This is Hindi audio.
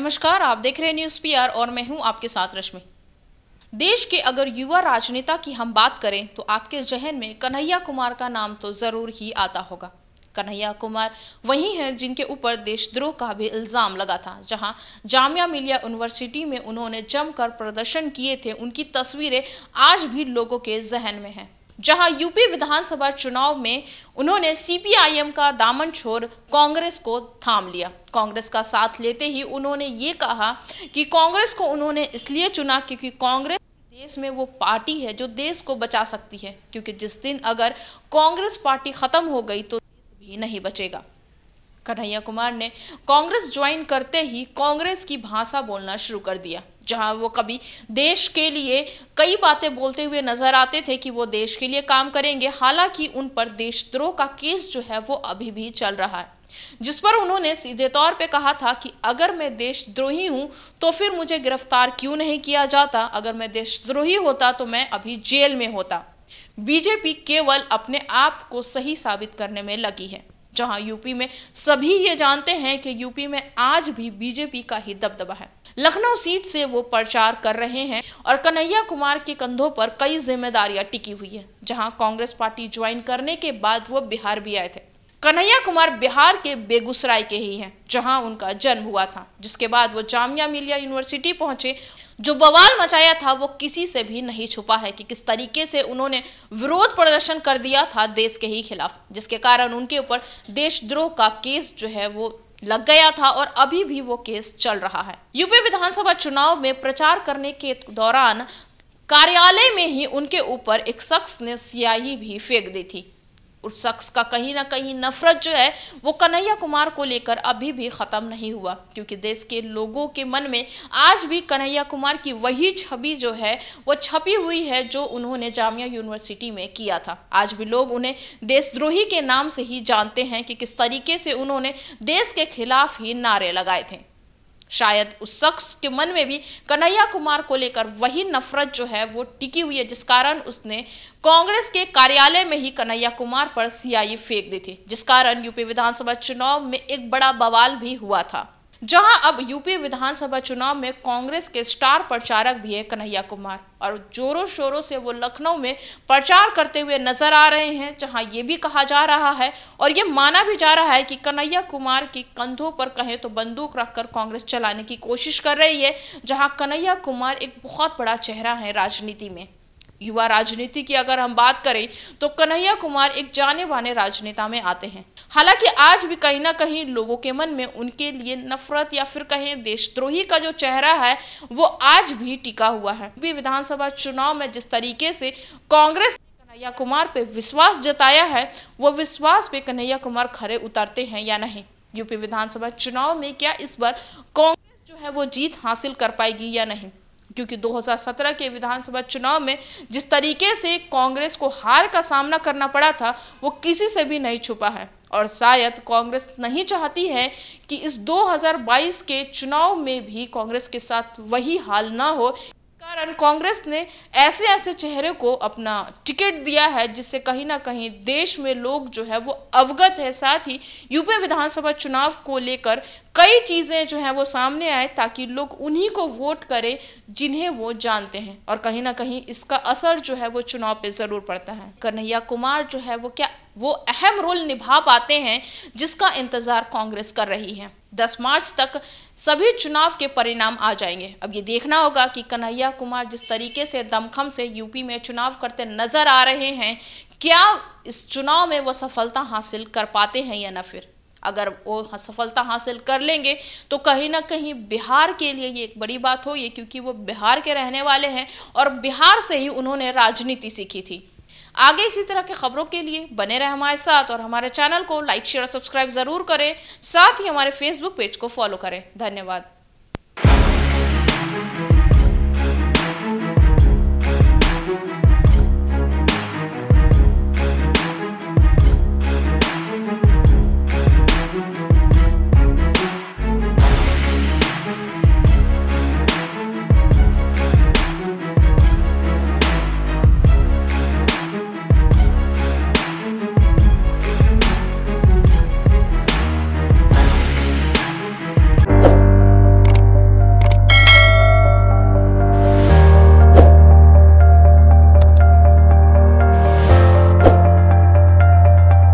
नमस्कार, आप देख रहे हैं न्यूज़ पीआर और मैं हूं आपके साथ रश्मि। देश के अगर युवा राजनेता की हम बात करें तो आपके जहन में कन्हैया कुमार का नाम तो जरूर ही आता होगा। कन्हैया कुमार वही हैं जिनके ऊपर देशद्रोह का भी इल्जाम लगा था, जहां जामिया मिलिया यूनिवर्सिटी में उन्होंने जमकर प्रदर्शन किए थे। उनकी तस्वीरें आज भी लोगों के जहन में हैं। जहां यूपी विधानसभा चुनाव में उन्होंने सीपीआईएम का दामन छोड़ कांग्रेस को थाम लिया। कांग्रेस का साथ लेते ही उन्होंने ये कहा कि कांग्रेस को उन्होंने इसलिए चुना क्योंकि कांग्रेस देश में वो पार्टी है जो देश को बचा सकती है, क्योंकि जिस दिन अगर कांग्रेस पार्टी खत्म हो गई तो देश भी नहीं बचेगा। कन्हैया कुमार ने कांग्रेस ज्वाइन करते ही कांग्रेस की भाषा बोलना शुरू कर दिया, जहां वो कभी देश के लिए कई बातें बोलते हुए नजर आते थे कि वो देश के लिए काम करेंगे। हालांकि उन पर देशद्रोह का केस जो है वो अभी भी चल रहा है, जिस पर उन्होंने सीधे तौर पे कहा था कि अगर मैं देशद्रोही हूं तो फिर मुझे गिरफ्तार क्यों नहीं किया जाता। अगर मैं देशद्रोही होता तो मैं अभी जेल में होता। बीजेपी केवल अपने आप को सही साबित करने में लगी है, जहां यूपी में सभी ये जानते हैं कि यूपी में आज भी बीजेपी का ही दबदबा है। लखनऊ सीट से वो प्रचार कर रहे हैं और कन्हैया कुमार के कंधों पर कई जिम्मेदारियां टिकी हुई है। जहां कांग्रेस पार्टी ज्वाइन करने के बाद वो बिहार भी आए थे। कन्हैया कुमार बिहार के बेगूसराय के ही हैं, जहां उनका जन्म हुआ था। जिसके बाद वो जामिया मिलिया यूनिवर्सिटी पहुंचे। जो बवाल मचाया था वो किसी से भी नहीं छुपा है कि किस तरीके से उन्होंने विरोध प्रदर्शन कर दिया था देश के ही खिलाफ, जिसके कारण उनके ऊपर देशद्रोह का केस जो है वो लग गया था और अभी भी वो केस चल रहा है। यूपी विधानसभा चुनाव में प्रचार करने के दौरान कार्यालय में ही उनके ऊपर एक शख्स ने स्याही भी फेंक दी थी। उस शख्स का कहीं ना कहीं नफरत जो है वो कन्हैया कुमार को लेकर अभी भी खत्म नहीं हुआ, क्योंकि देश के लोगों के मन में आज भी कन्हैया कुमार की वही छवि जो है वो छपी हुई है जो उन्होंने जामिया यूनिवर्सिटी में किया था। आज भी लोग उन्हें देशद्रोही के नाम से ही जानते हैं कि किस तरीके से उन्होंने देश के खिलाफ ही नारे लगाए थे। शायद उस शख्स के मन में भी कन्हैया कुमार को लेकर वही नफरत जो है वो टिकी हुई है, जिस कारण उसने कांग्रेस के कार्यालय में ही कन्हैया कुमार पर स्याही फेंक दी थी, जिस कारण यूपी विधानसभा चुनाव में एक बड़ा बवाल भी हुआ था। जहां अब यूपी विधानसभा चुनाव में कांग्रेस के स्टार प्रचारक भी है कन्हैया कुमार और जोरों शोरों से वो लखनऊ में प्रचार करते हुए नजर आ रहे हैं। जहां ये भी कहा जा रहा है और ये माना भी जा रहा है कि कन्हैया कुमार के कंधों पर कहें तो बंदूक रखकर कांग्रेस चलाने की कोशिश कर रही है। जहां कन्हैया कुमार एक बहुत बड़ा चेहरा है राजनीति में। युवा राजनीति की अगर हम बात करें तो कन्हैया कुमार एक जाने माने राजनेता में आते हैं। हालांकि आज भी कहीं ना कहीं लोगों के मन में उनके लिए नफरत या फिर कहें देशद्रोही का जो चेहरा है वो आज भी टिका हुआ है। विधानसभा चुनाव में जिस तरीके से कांग्रेस ने कन्हैया कुमार पे विश्वास जताया है, वो विश्वास पे कन्हैया कुमार खरे उतरते हैं या नहीं। यूपी विधानसभा चुनाव में क्या इस बार कांग्रेस जो है वो जीत हासिल कर पाएगी या नहीं, क्योंकि 2017 के विधानसभा चुनाव में जिस तरीके से कांग्रेस को हार का सामना करना पड़ा था वो किसी से भी नहीं छुपा है। और शायद कांग्रेस नहीं चाहती है कि इस 2022 के चुनाव में भी कांग्रेस के साथ वही हाल ना हो। कारण कांग्रेस ने ऐसे चेहरे को अपना टिकट दिया है जिससे कहीं ना कहीं देश में लोग जो है वो अवगत है। साथ ही यूपी विधानसभा चुनाव को लेकर कई चीजें जो है वो सामने आए ताकि लोग उन्हीं को वोट करें जिन्हें वो जानते हैं, और कहीं ना कहीं इसका असर जो है वो चुनाव पे जरूर पड़ता है। कन्हैया कुमार जो है वो क्या वो अहम रोल निभा पाते हैं जिसका इंतजार कांग्रेस कर रही है। 10 मार्च तक सभी चुनाव के परिणाम आ जाएंगे। अब ये देखना होगा कि कन्हैया कुमार जिस तरीके से दमखम से यूपी में चुनाव करते नजर आ रहे हैं, क्या इस चुनाव में वो सफलता हासिल कर पाते हैं या ना। फिर अगर वो सफलता हासिल कर लेंगे तो कहीं ना कहीं बिहार के लिए ये एक बड़ी बात होगी, क्योंकि वो बिहार के रहने वाले हैं और बिहार से ही उन्होंने राजनीति सीखी थी। आगे इसी तरह की खबरों के लिए बने रहे हमारे साथ और हमारे चैनल को लाइक शेयर सब्सक्राइब जरूर करें। साथ ही हमारे फेसबुक पेज को फॉलो करें। धन्यवाद।